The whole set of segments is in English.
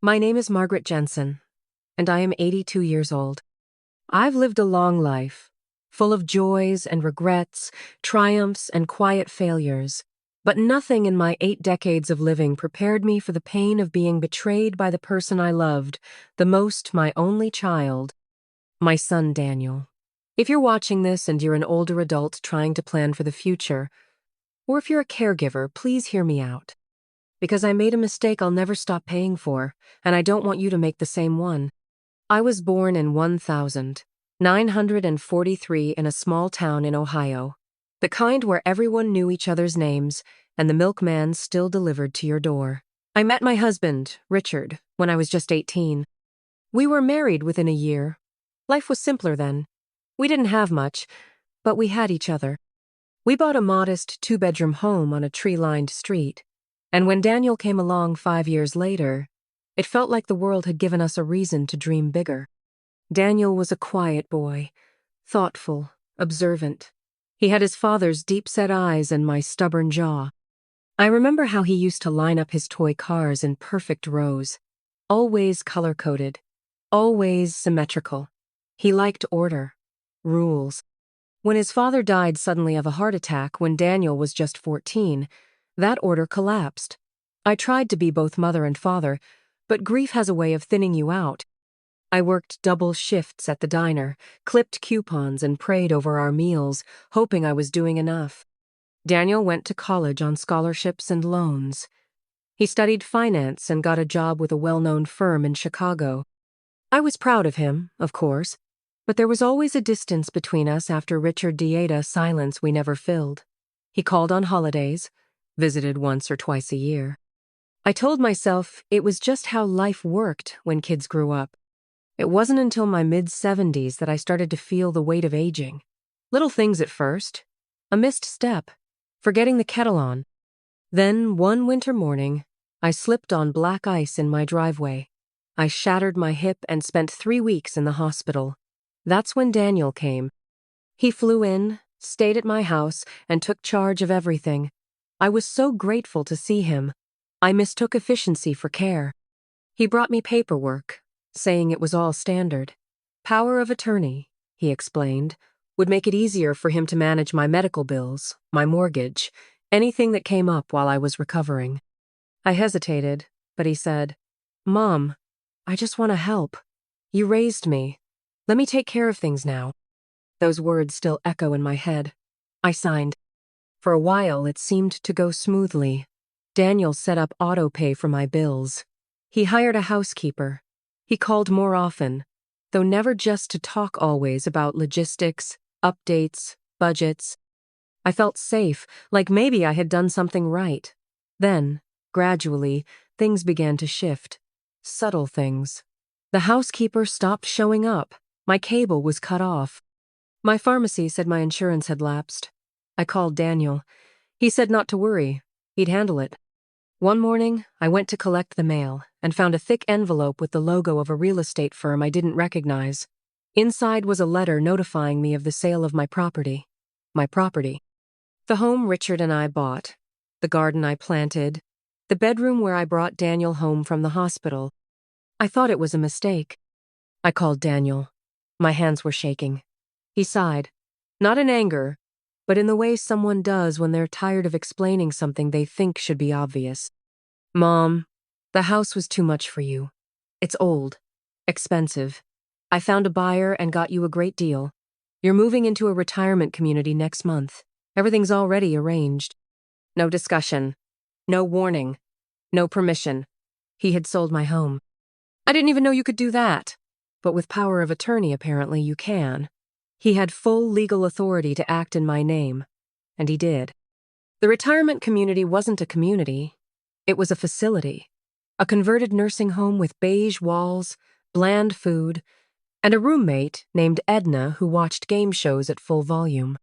My name is Margaret Jensen, and I am 82 years old. I've lived a long life, full of joys and regrets, triumphs and quiet failures, but nothing in my 8 decades of living prepared me for the pain of being betrayed by the person I loved, the most my only child, my son Daniel. If you're watching this and you're an older adult trying to plan for the future, or if you're a caregiver, please hear me out. Because I made a mistake I'll never stop paying for, and I don't want you to make the same one. I was born in 1943 in a small town in Ohio, the kind where everyone knew each other's names and the milkman still delivered to your door. I met my husband, Richard, when I was just 18. We were married within a year. Life was simpler then. We didn't have much, but we had each other. We bought a modest 2-bedroom home on a tree-lined street, and when Daniel came along 5 years later, it felt like the world had given us a reason to dream bigger. Daniel was a quiet boy, thoughtful, observant. He had his father's deep-set eyes and my stubborn jaw. I remember how he used to line up his toy cars in perfect rows, always color-coded, always symmetrical. He liked order, rules. When his father died suddenly of a heart attack when Daniel was just 14, that order collapsed. I tried to be both mother and father, but grief has a way of thinning you out. I worked double shifts at the diner, clipped coupons and prayed over our meals, hoping I was doing enough. Daniel went to college on scholarships and loans. He studied finance and got a job with a well-known firm in Chicago. I was proud of him, of course, but there was always a distance between us after Richard dieted a silence we never filled. He called on holidays, visited once or twice a year. I told myself it was just how life worked when kids grew up. It wasn't until my mid-70s that I started to feel the weight of aging. Little things at first. A missed step. Forgetting the kettle on. Then, one winter morning, I slipped on black ice in my driveway. I shattered my hip and spent 3 weeks in the hospital. That's when Daniel came. He flew in, stayed at my house, and took charge of everything. I was so grateful to see him. I mistook efficiency for care. He brought me paperwork, saying it was all standard. Power of attorney, he explained, would make it easier for him to manage my medical bills, my mortgage, anything that came up while I was recovering. I hesitated, but he said, "Mom, I just want to help. You raised me. Let me take care of things now." Those words still echo in my head. I signed. For a while, it seemed to go smoothly. Daniel set up auto pay for my bills. He hired a housekeeper. He called more often, though never just to talk always about logistics, updates, budgets. I felt safe, like maybe I had done something right. Then, gradually, things began to shift. Subtle things. The housekeeper stopped showing up. My cable was cut off. My pharmacy said my insurance had lapsed. I called Daniel. He said not to worry. He'd handle it. One morning, I went to collect the mail and found a thick envelope with the logo of a real estate firm I didn't recognize. Inside was a letter notifying me of the sale of my property. My property. The home Richard and I bought. The garden I planted. The bedroom where I brought Daniel home from the hospital. I thought it was a mistake. I called Daniel. My hands were shaking. He sighed. Not in anger, but in the way someone does when they're tired of explaining something they think should be obvious. "Mom, the house was too much for you. It's old. Expensive. I found a buyer and got you a great deal. You're moving into a retirement community next month. Everything's already arranged." No discussion. No warning. No permission. He had sold my home. I didn't even know you could do that. But with power of attorney, apparently, you can. He had full legal authority to act in my name, and he did. The retirement community wasn't a community. It was a facility. A converted nursing home with beige walls, bland food, and a roommate named Edna who watched game shows at full volume.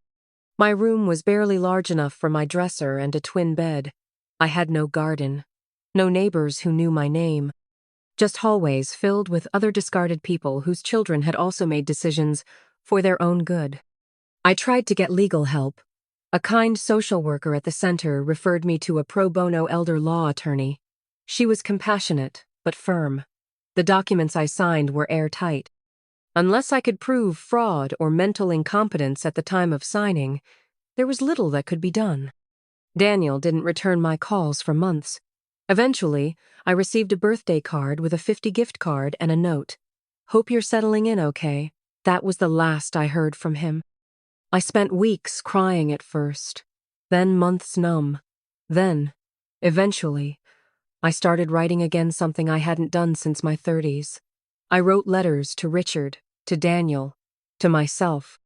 My room was barely large enough for my dresser and a twin bed. I had no garden, no neighbors who knew my name. Just hallways filled with other discarded people whose children had also made decisions for their own good. I tried to get legal help. A kind social worker at the center referred me to a pro bono elder law attorney. She was compassionate, but firm. The documents I signed were airtight. Unless I could prove fraud or mental incompetence at the time of signing, there was little that could be done. Daniel didn't return my calls for months. Eventually, I received a birthday card with a 50 gift card and a note. "Hope you're settling in okay." That was the last I heard from him. I spent weeks crying at first, then months numb. Then, eventually, I started writing again, something I hadn't done since my 30s. I wrote letters to Richard, to Daniel, to myself.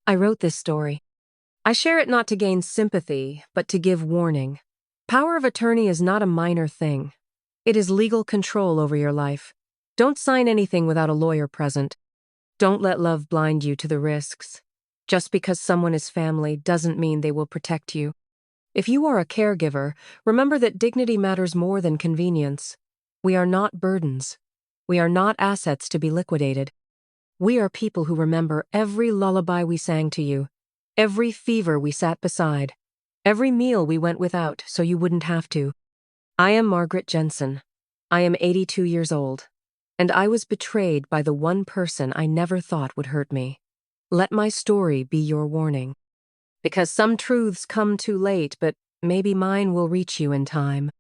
I wrote this story. I share it not to gain sympathy, but to give warning. Power of attorney is not a minor thing. It is legal control over your life. Don't sign anything without a lawyer present. Don't let love blind you to the risks. Just because someone is family doesn't mean they will protect you. If you are a caregiver, remember that dignity matters more than convenience. We are not burdens. We are not assets to be liquidated. We are people who remember every lullaby we sang to you, every fever we sat beside, every meal we went without so you wouldn't have to. I am Margaret Jensen. I am 82 years old, and I was betrayed by the one person I never thought would hurt me. Let my story be your warning. Because some truths come too late, but maybe mine will reach you in time.